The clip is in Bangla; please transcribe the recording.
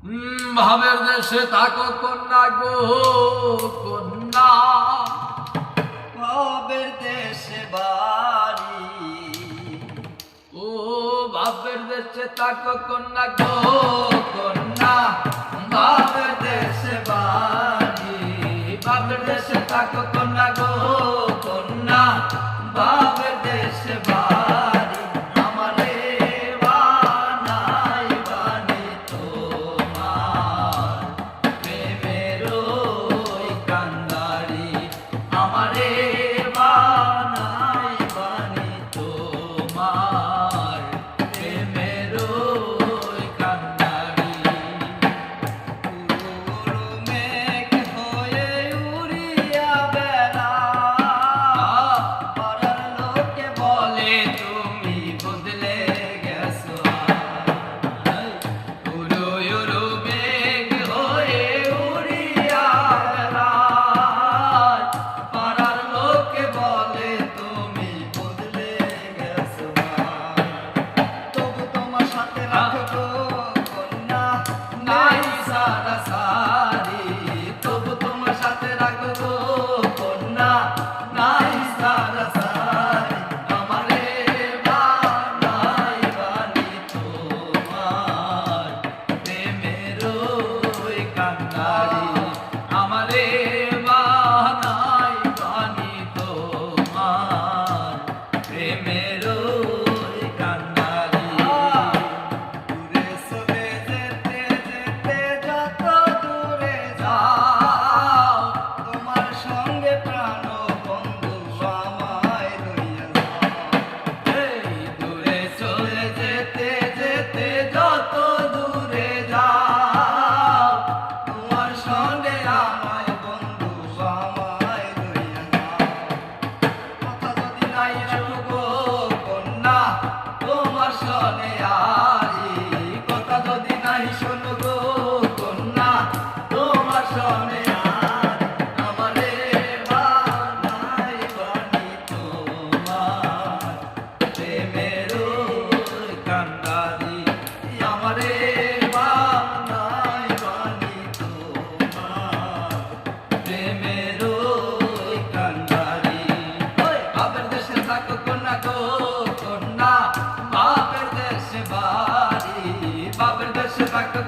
ভাবের দেশে থাকো কন্যা গো কন্যা, ভাবের দেশে বাড়ি। ও ভাবের দেশে থাকো কন্যা গো কন্যা, ভাবের দেশে বাড়ি। ভাবের দেশে থাকো কন্যা গো কন্যা, ভাবের দেশে বাড়ি। আমারে বানাই বানি তোমার প্রেমের ওই কান্দারি। আমারে বানাই বানি তোমার প্রেমের ওই কান্দারি। উড়ু মেঘ হয়ে উড়িয়া বেড়া, পাড়ার লোকে বলে তুমি বদলে গেছো। উড়ু উড়ু মেঘ হয়ে উড়িয়া বেড়ায়, পাড়ার লোকে বলে তুমি বদলে গেছো। তবু তোমার সাথে রাখবো কন্যা, নাই সারা সারি। তবু তোমার সাথে রাখবো কন্যা, নাই সারা সারি। আমারে বানাই বানি তোমার প্রেমের ওই কান্দারি। আমারে বানাই বানি তোমার প্রেমের ওই কান্দারি। দূরে চলে যেতে যেতে যত দূরে যাও, তোমার সঙ্গে প্রাণ বন্ধু আমায় লইয়া যাও। এই দূরে চলে যেতে যেতে যত দূরে যাও, তোমার সঙ্গে আমায় বন্ধু আমায় লইয়া যাও। কথা যদি নাই রাখবো কন্যা, তোমার সনে আরি। কথা যদি নাই শোনো গো কন্যা, তোমার সনে আরি। আমারে বানাই বানি তোমার প্রেমের ওই কান্দারি। আমারে বানাই বানি তোমার প্রেমের ওই কান্দারি। বাপের দেশে থাকো কন্যা গো কন্যা, বাপের দেশে বাড়ি। বাপের দেশে থাকো